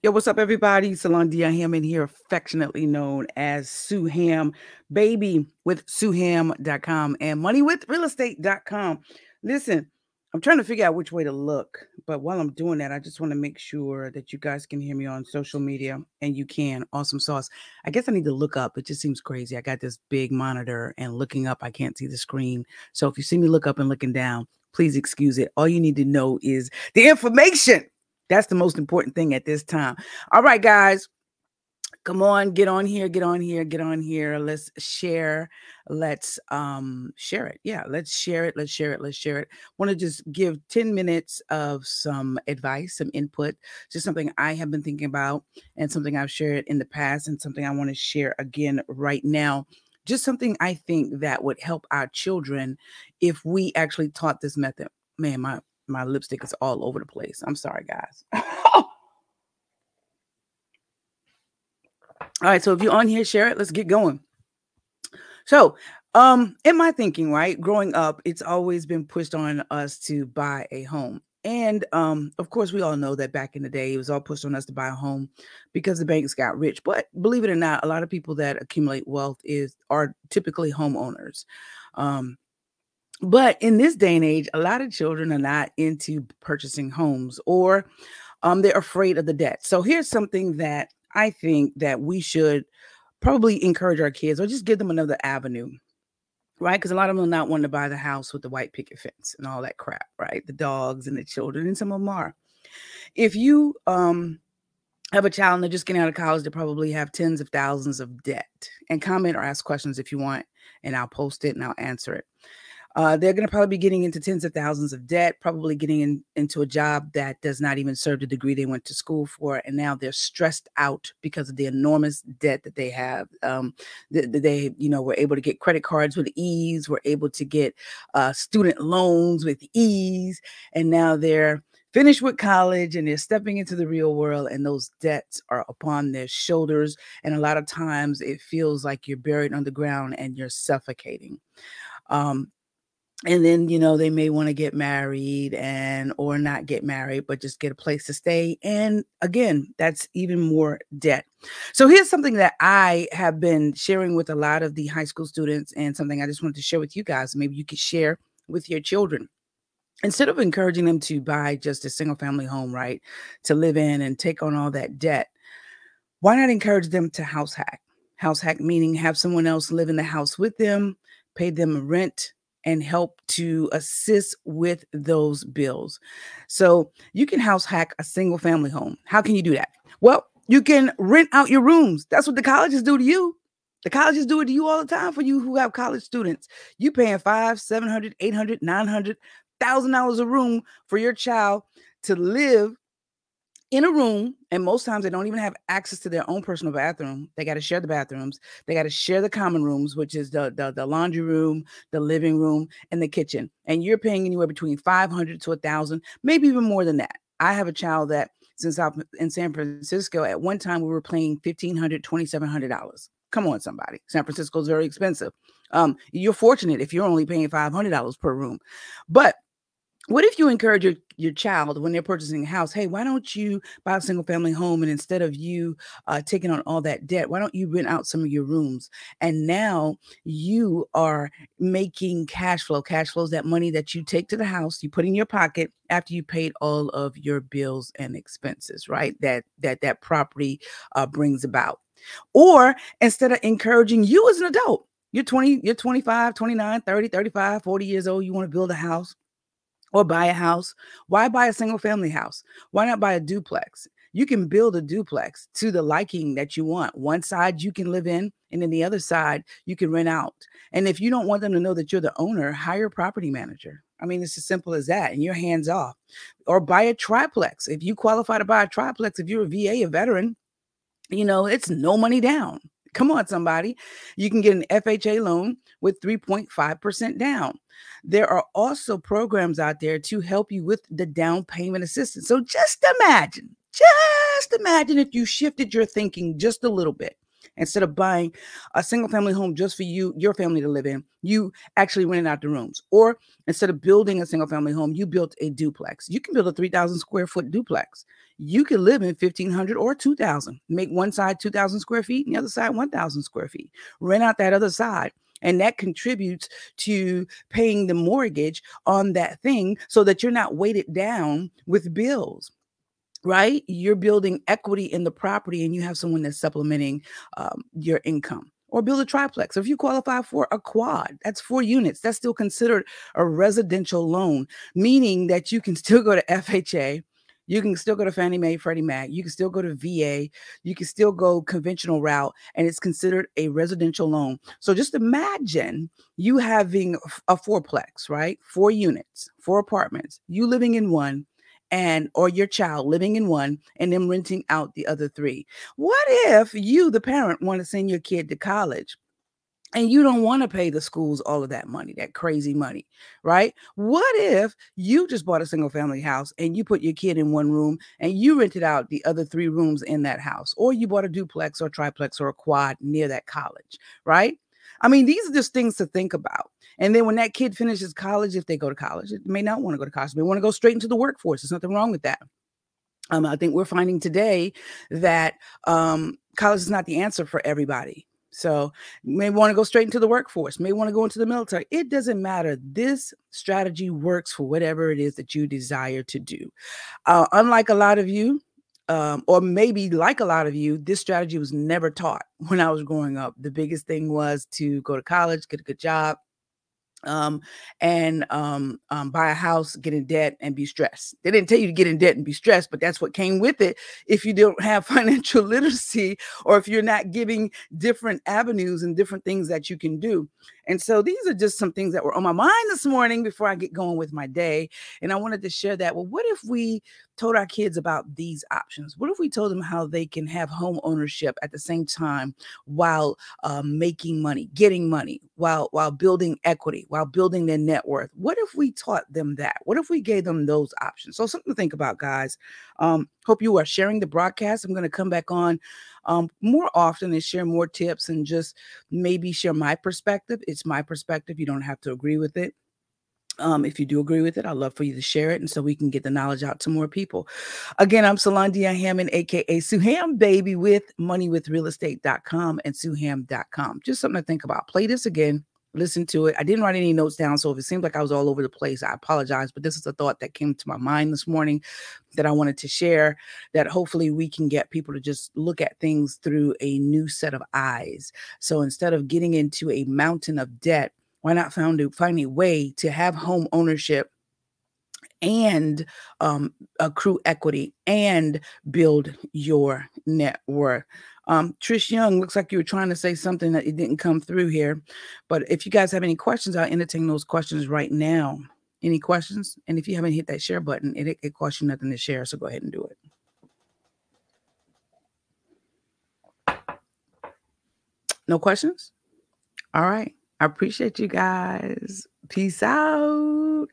Yo, what's up, everybody? Salon Dia Hammond here, affectionately known as Sue Ham, baby with SueHam.com and moneywithrealestate.com. Listen, I'm trying to figure out which way to look, but while I'm doing that, I just want to make sure that you guys can hear me on social media, and you can. Awesome sauce. I guess I need to look up. It just seems crazy. I got this big monitor, and looking up, I can't see the screen. So if you see me look up and looking down, please excuse it. All you need to know is the information. That's the most important thing at this time. All right, guys, come on, get on here, get on here, get on here. Let's share. Let's share it. Yeah, let's share it. Let's share it. Let's share it. Want to just give 10 minutes of some advice, some input, just something I have been thinking about and something I've shared in the past and something I want to share again right now. Just something I think that would help our children if we actually taught this method. Man, my lipstick is all over the place. I'm sorry, guys. All right, so if you're on here, share it. Let's get going. So, in my thinking, right, growing up, it's always been pushed on us to buy a home. And of course, we all know that back in the day, it was all pushed on us to buy a home because the banks got rich. But believe it or not, a lot of people that accumulate wealth are typically homeowners. But in this day and age, a lot of children are not into purchasing homes, or they're afraid of the debt. So here's something that I think that we should probably encourage our kids, or just give them another avenue, right? Because a lot of them are not wanting to buy the house with the white picket fence and all that crap, right? The dogs and the children, and some of them are. If you have a child and they're just getting out of college, they probably have tens of thousands of debt. And comment or ask questions if you want, and I'll post it and I'll answer it. They're going to probably be getting into tens of thousands of debt, probably getting into a job that does not even serve the degree they went to school for. And now they're stressed out because of the enormous debt that they have. They were able to get credit cards with ease, were able to get student loans with ease. And now they're finished with college and they're stepping into the real world, and those debts are upon their shoulders. And a lot of times it feels like you're buried underground and you're suffocating. And then, they may want to get married or not get married, but just get a place to stay. And again, that's even more debt. So here's something that I have been sharing with a lot of the high school students, and something I just wanted to share with you guys. Maybe you could share with your children. Instead of encouraging them to buy just a single family home, right, to live in and take on all that debt, why not encourage them to house hack? House hack meaning have someone else live in the house with them, pay them rent, and help to assist with those bills. So you can house hack a single family home. How can you do that? Well, you can rent out your rooms. That's what the colleges do to you. The colleges do it to you all the time. For you who have college students, you paying $500, $700, $800, $900,000 a room for your child to live in a room, and most times they don't even have access to their own personal bathroom. They got to share the bathrooms. They got to share the common rooms, which is the laundry room, the living room, and the kitchen. And you're paying anywhere between $500 to $1,000, maybe even more than that. I have a child that, since I'm in San Francisco, at one time we were paying $1,500, $2,700. Come on, somebody. San Francisco is very expensive. You're fortunate if you're only paying $500 per room. But what if you encourage your child when they're purchasing a house? Hey, why don't you buy a single family home, and instead of you taking on all that debt, why don't you rent out some of your rooms? And now you are making cash flow. Cash flow is that money that you take to the house, you put in your pocket after you paid all of your bills and expenses, right? That property brings about. Or instead of encouraging you as an adult, you're 25, 29, 30, 35, 40 years old, you want to build a house or buy a house. Why buy a single family house? Why not buy a duplex? You can build a duplex to the liking that you want. One side you can live in, and then the other side you can rent out. And if you don't want them to know that you're the owner, hire a property manager. I mean, it's as simple as that, and you're hands off. Or buy a triplex. If you qualify to buy a triplex, if you're a VA, a veteran, it's no money down. Come on, somebody. You can get an FHA loan with 3.5% down. There are also programs out there to help you with the down payment assistance. So just imagine if you shifted your thinking just a little bit. Instead of buying a single family home just for you, your family to live in, you actually rented out the rooms. Or instead of building a single family home, you built a duplex. You can build a 3,000 square foot duplex. You can live in 1,500 or 2,000. Make one side 2,000 square feet and the other side 1,000 square feet. Rent out that other side. And that contributes to paying the mortgage on that thing so that you're not weighted down with bills. Right? You're building equity in the property and you have someone that's supplementing your income. Or build a triplex. Or if you qualify for a quad, that's 4 units. That's still considered a residential loan, meaning that you can still go to FHA. You can still go to Fannie Mae, Freddie Mac. You can still go to VA. You can still go conventional route, and it's considered a residential loan. So just imagine you having a fourplex, right? 4 units, 4 apartments, you living in one, and or your child living in one and them renting out the other 3. What if you, the parent, want to send your kid to college and you don't want to pay the schools all of that money, that crazy money, right? What if you just bought a single family house and you put your kid in one room and you rented out the other 3 rooms in that house, or you bought a duplex or triplex or a quad near that college, right? I mean, these are just things to think about. And then when that kid finishes college, if they go to college, it may not want to go to college. They want to go straight into the workforce. There's nothing wrong with that. I think we're finding today that college is not the answer for everybody. So you may want to go straight into the workforce, may want to go into the military. It doesn't matter. This strategy works for whatever it is that you desire to do. Unlike a lot of you, or maybe like a lot of you, this strategy was never taught when I was growing up. The biggest thing was to go to college, get a good job, and buy a house, get in debt, and be stressed. They didn't tell you to get in debt and be stressed, but that's what came with it if you don't have financial literacy, or if you're not giving different avenues and different things that you can do. And so these are just some things that were on my mind this morning before I get going with my day. And I wanted to share that. Well, what if we told our kids about these options? What if we told them how they can have home ownership at the same time while making money, getting money, while building equity, while building their net worth? What if we taught them that? What if we gave them those options? So something to think about, guys. Hope you are sharing the broadcast. I'm going to come back on more often and share more tips and just maybe share my perspective. It's my perspective. You don't have to agree with it. If you do agree with it, I'd love for you to share it, and so we can get the knowledge out to more people. Again, I'm Solandia Hammond, aka Sue Ham Baby, with moneywithrealestate.com and SueHam.com. Just something to think about. Play this again. Listen to it. I didn't write any notes down, so if it seems like I was all over the place, I apologize. But this is a thought that came to my mind this morning that I wanted to share, that hopefully we can get people to just look at things through a new set of eyes. So instead of getting into a mountain of debt, why not find a way to have home ownership and accrue equity and build your net worth? Trish Young, looks like you were trying to say something that it didn't come through here. But if you guys have any questions, I'll entertain those questions right now. Any questions? And if you haven't hit that share button, it costs you nothing to share. So go ahead and do it. No questions? All right. I appreciate you guys. Peace out.